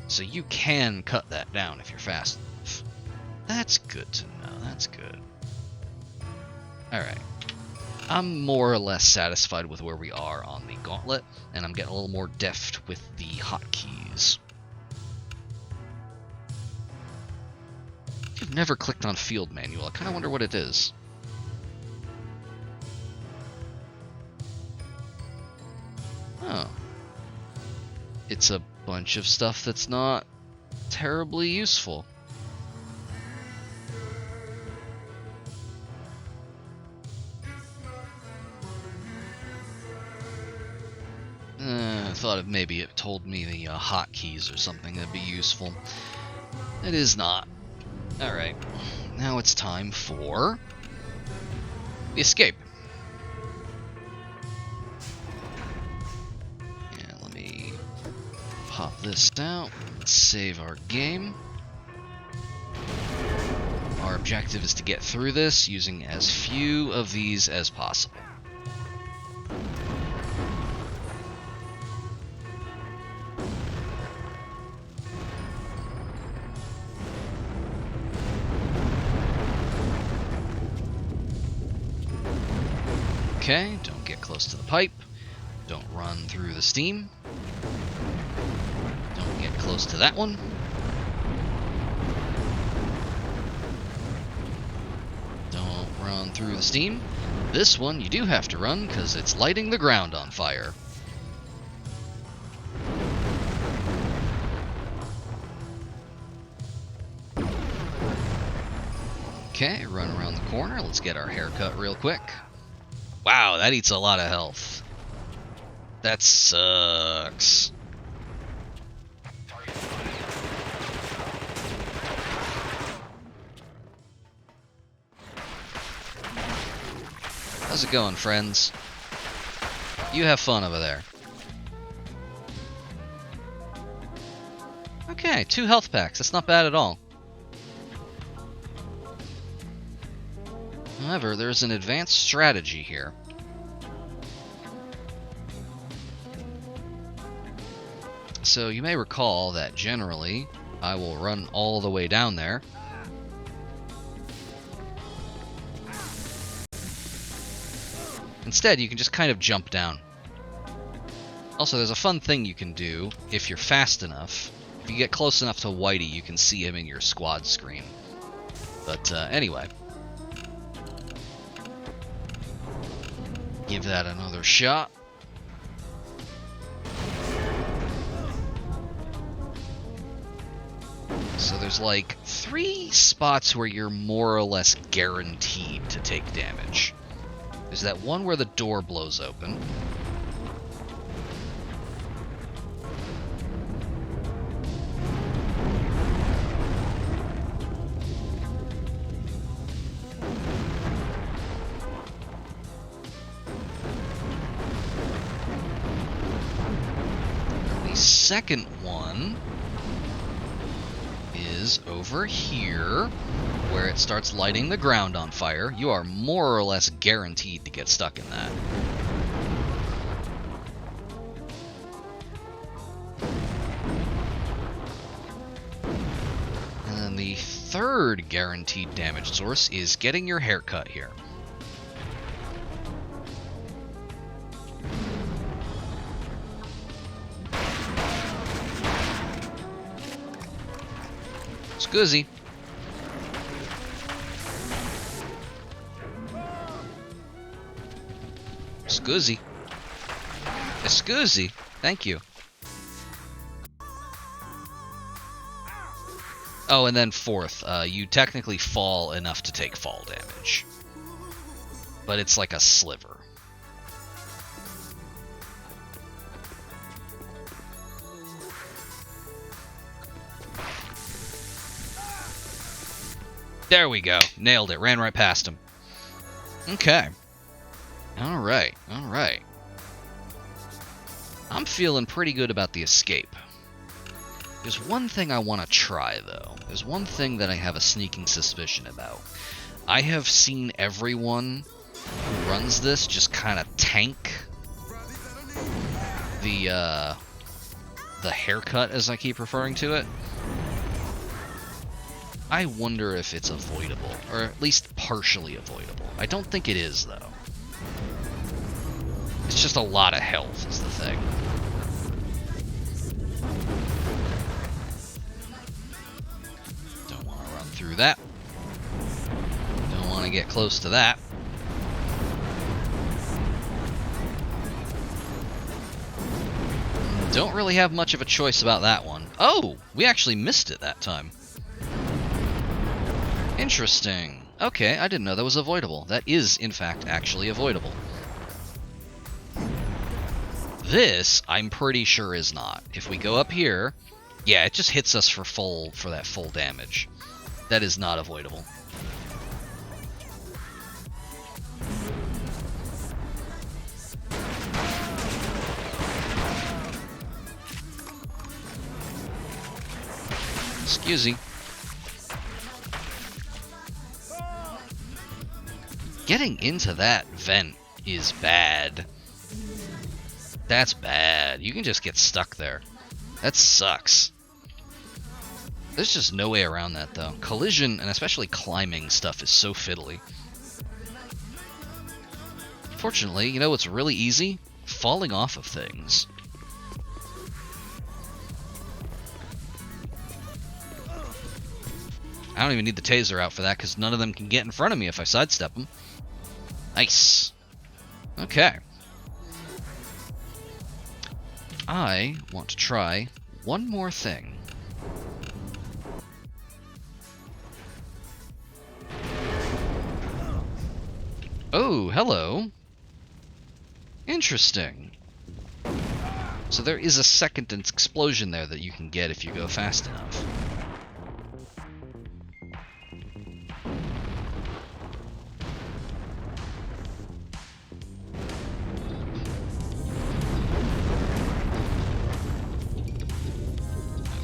Speaker 1: So you can cut that down if you're fast enough. That's good to know. That's good. Alright. I'm more or less satisfied with where we are on the gauntlet, and I'm getting a little more deft with the hotkeys. I've never clicked on field manual. I kind of wonder what it is. Oh. It's a bunch of stuff that's not terribly useful. I thought maybe it told me the hotkeys or something that'd be useful. It is not. Alright, now it's time for the escape. And let me pop this out, save our game. Our objective is to get through this using as few of these as possible. Okay, don't get close to the pipe. Don't run through the steam. Don't get close to that one. Don't run through the steam. This one you do have to run because it's lighting the ground on fire. Okay, run around the corner. Let's get our haircut real quick. Wow, that eats a lot of health. That sucks. How's it going, friends? You have fun over there. Okay, 2 health packs. That's not bad at all. However, there's an advanced strategy here. So you may recall that generally I will run all the way down there. Instead, you can just kind of jump down. Also, there's a fun thing you can do if you're fast enough. If you get close enough to Whitey, you can see him in your squad screen. But anyway. Give that another shot. So there's like 3 spots where you're more or less guaranteed to take damage. There's that one where the door blows open. The second one is over here, where it starts lighting the ground on fire. You are more or less guaranteed to get stuck in that. And then the third guaranteed damage source is getting your hair cut here. Scuzzy. Scuzzy. Scuzzy. Thank you. Oh, and then fourth, you technically fall enough to take fall damage. But it's like a sliver. There we go. Nailed it. Ran right past him. Okay. Alright. Alright. I'm feeling pretty good about the escape. There's one thing I want to try, though. There's one thing that I have a sneaking suspicion about. I have seen everyone who runs this just kind of tank the haircut, as I keep referring to it. I wonder if it's avoidable, or at least partially avoidable. I don't think it is, though. It's just a lot of health is the thing. Don't want to run through that. Don't want to get close to that. Don't really have much of a choice about that one. Oh, we actually missed it that time. Interesting. Okay, I didn't know that was avoidable. That is, in fact, actually avoidable. This, I'm pretty sure, is not. If we go up here, yeah, it just hits us for that full damage. That is not avoidable. Excuse me. Getting into that vent is bad. That's bad. You can just get stuck there. That sucks. There's just no way around that, though. Collision, and especially climbing stuff, is so fiddly. Fortunately, you know what's really easy? Falling off of things. I don't even need the taser out for that, because none of them can get in front of me if I sidestep them. Nice. Okay. I want to try one more thing. Oh, hello. Interesting. So there is a second explosion there that you can get if you go fast enough.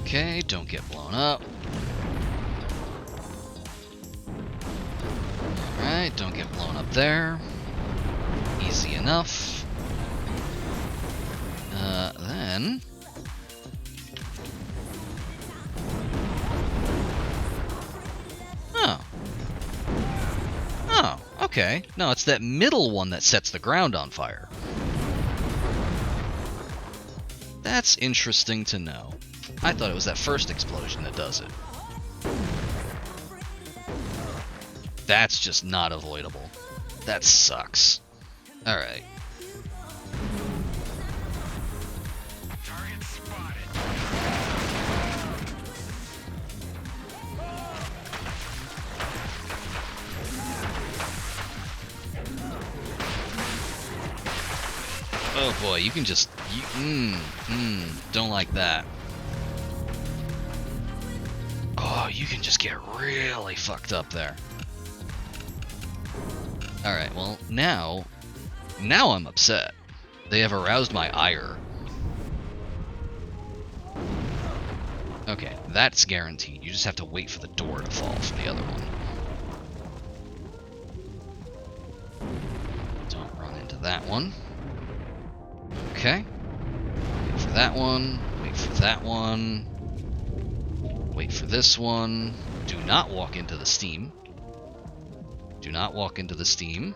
Speaker 1: Okay, don't get blown up. Alright, don't get blown there. Easy enough. Then... Oh. Oh, okay. No, it's that middle one that sets the ground on fire. That's interesting to know. I thought it was that first explosion that does it. That's just not avoidable. That sucks. Alright.
Speaker 4: Target spotted.
Speaker 1: Oh boy, you can just... don't like that. Oh, you can just get really fucked up there. Alright, well, now I'm upset. They have aroused my ire. Okay, that's guaranteed. You just have to wait for the door to fall for the other one. Don't run into that one. Okay. Wait for that one. Wait for that one. Wait for this one. Do not walk into the steam. Do not walk into the steam.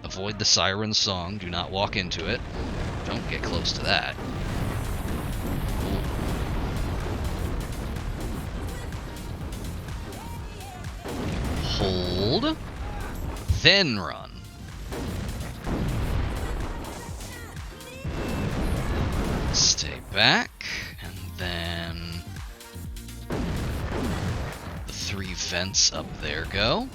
Speaker 1: Avoid the siren song. Do not walk into it. Don't get close to that. Ooh. Hold. Then run. Stay back. And then... the 3 vents up there go.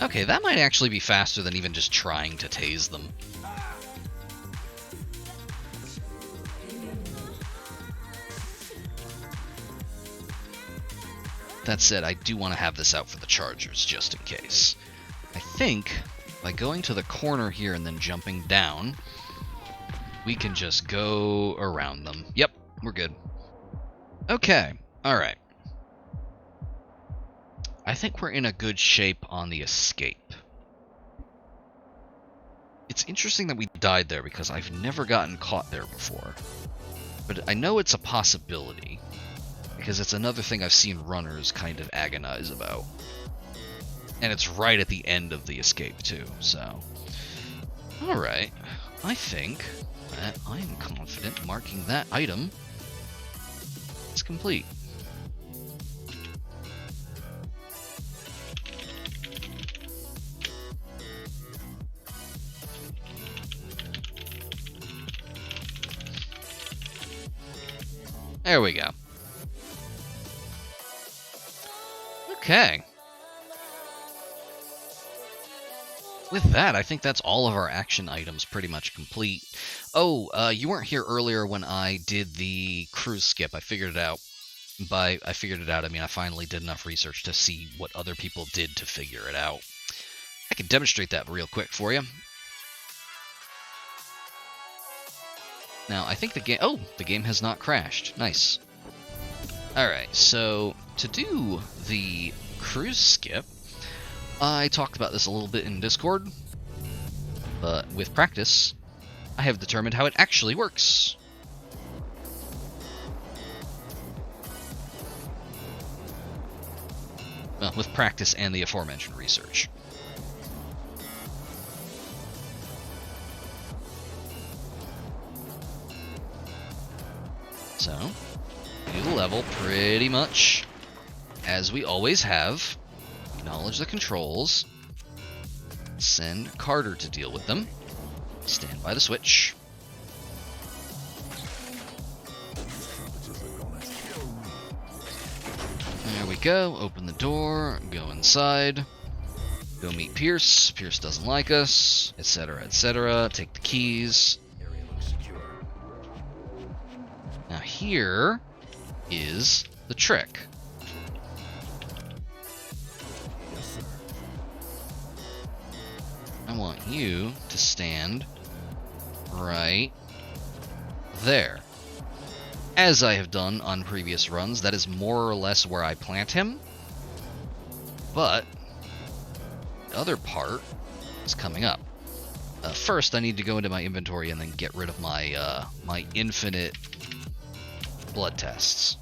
Speaker 1: Okay, that might actually be faster than even just trying to tase them. That said, I do want to have this out for the chargers, just in case. I think, by going to the corner here and then jumping down, we can just go around them. Yep, we're good. Okay, alright. I think we're in a good shape on the escape. It's interesting that we died there because I've never gotten caught there before. But I know it's a possibility, because it's another thing I've seen runners kind of agonize about. And it's right at the end of the escape too, so... Alright, I think that I'm confident marking that item is complete. There we go. Okay. With that, I think that's all of our action items pretty much complete. Oh, you weren't here earlier when I did the cruise skip. I figured it out. By I figured it out, I mean I finally did enough research to see what other people did to figure it out. I can demonstrate that real quick for you. Now, I think the game... Oh, the game has not crashed. Nice. Alright, so to do the cruise skip, I talked about this a little bit in Discord, but with practice, I have determined how it actually works. Well, with practice and the aforementioned research. So, do the level pretty much as we always have. Acknowledge the controls. Send Carter to deal with them. Stand by the switch. There we go. Open the door. Go inside. Go meet Pierce. Pierce doesn't like us, etc., etc. Take the keys. Now here is the trick. I want you to stand right there. As I have done on previous runs, that is more or less where I plant him. But the other part is coming up. First, I need to go into my inventory and then get rid of my my infinite blood tests.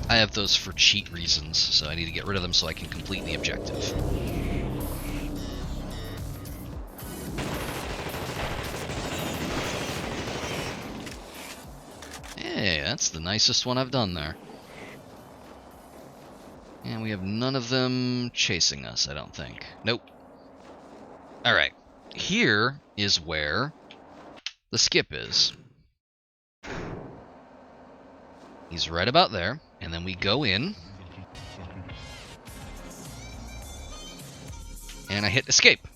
Speaker 1: I have those for cheat reasons, so I need to get rid of them so I can complete the objective. Hey, that's the nicest one I've done there. And we have none of them chasing us, I don't think. Nope. Alright. Here is where the skip is. He's right about there. And then we go in. And I hit escape.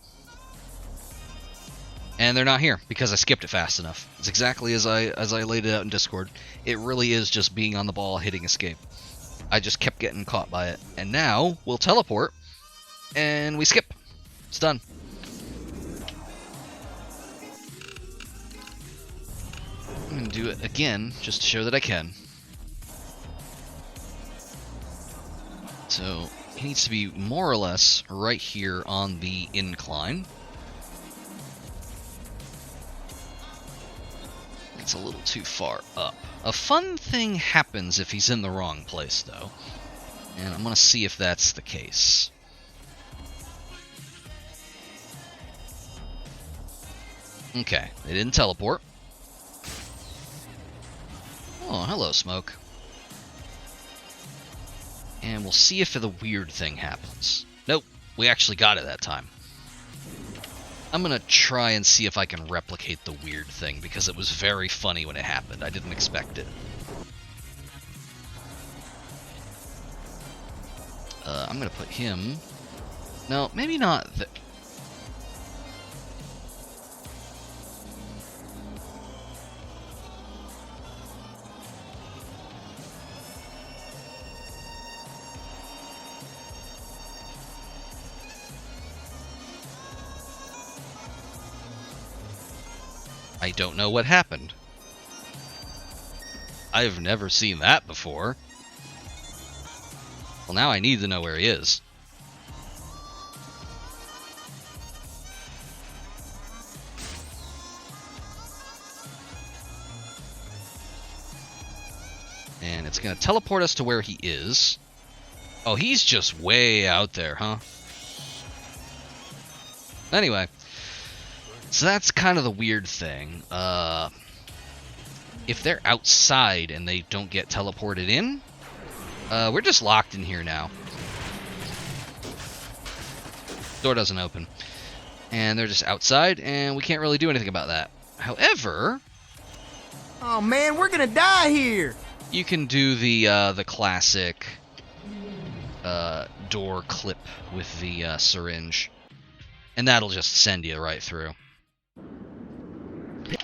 Speaker 1: And they're not here because I skipped it fast enough. It's exactly as I laid it out in Discord. It really is just being on the ball, hitting escape. I just kept getting caught by it. And now we'll teleport and we skip. It's done. I'm going to do it again just to show that I can. So he needs to be more or less right here on the incline. It's a little too far up. A fun thing happens if he's in the wrong place, though. And I'm going to see if that's the case. Okay, they didn't teleport. Oh, hello, Smoke. And we'll see if the weird thing happens. Nope, we actually got it that time. I'm gonna try and see if I can replicate the weird thing, because it was very funny when it happened. I didn't expect it. I'm gonna put him... No, maybe not... I don't know what happened. I've never seen that before. Well, now I need to know where he is. And it's going to teleport us to where he is. Oh, he's just way out there, huh? Anyway. So that's kind of the weird thing. If they're outside and they don't get teleported in, we're just locked in here now. Door doesn't open. And they're just outside, and we can't really do anything about that. However...
Speaker 3: Oh man, we're gonna die here!
Speaker 1: You can do the classic door clip with the syringe. And that'll just send you right through.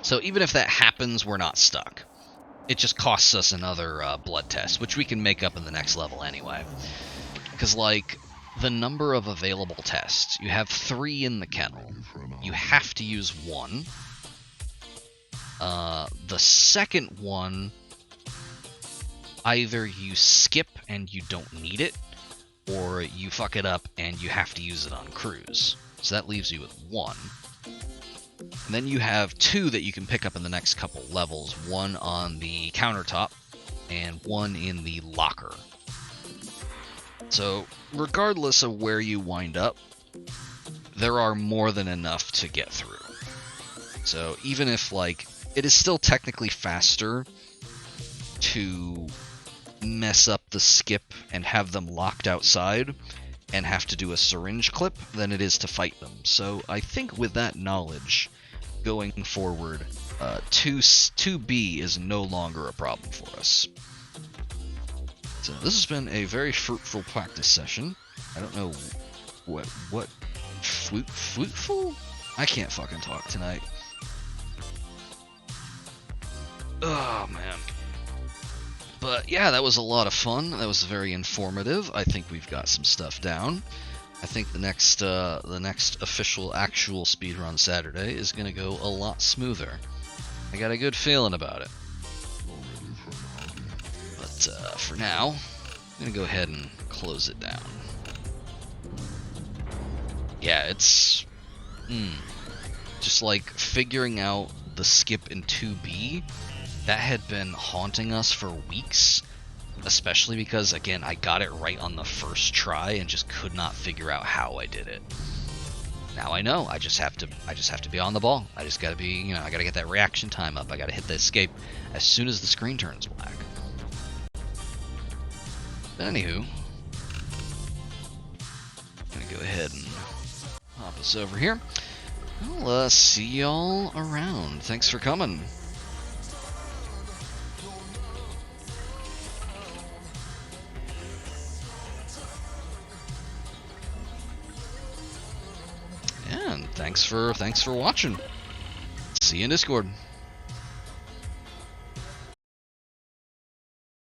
Speaker 1: So even if that happens, we're not stuck. It just costs us another blood test, which we can make up in the next level anyway. Because, like, the number of available tests, you have 3 in the kennel. You have to use 1. The second one, either you skip and you don't need it, or you fuck it up and you have to use it on cruise. So that leaves you with 1. And then you have 2 that you can pick up in the next couple levels. 1 on the countertop, and 1 in the locker. So, regardless of where you wind up, there are more than enough to get through. So, even if, like, it is still technically faster to mess up the skip and have them locked outside and have to do a syringe clip than it is to fight them. So I think with that knowledge, going forward, 2B is no longer a problem for us. So this has been a very fruitful practice session. I don't know what fruitful? I can't fucking talk tonight. Oh man. But yeah, that was a lot of fun. That was very informative. I think we've got some stuff down. I think the next official actual speedrun Saturday is gonna go a lot smoother. I got a good feeling about it. But for now, I'm gonna go ahead and close it down. Yeah, it's just like figuring out the skip in 2B. That had been haunting us for weeks, especially because, again, I got it right on the first try and just could not figure out how I did it. Now I know. I just have to be on the ball. I just gotta be, I gotta get that reaction time up. I gotta hit the escape as soon as the screen turns black. But anywho, I'm gonna go ahead and hop us over here. I'll see y'all around. Thanks for coming. And thanks for watching. See you in Discord.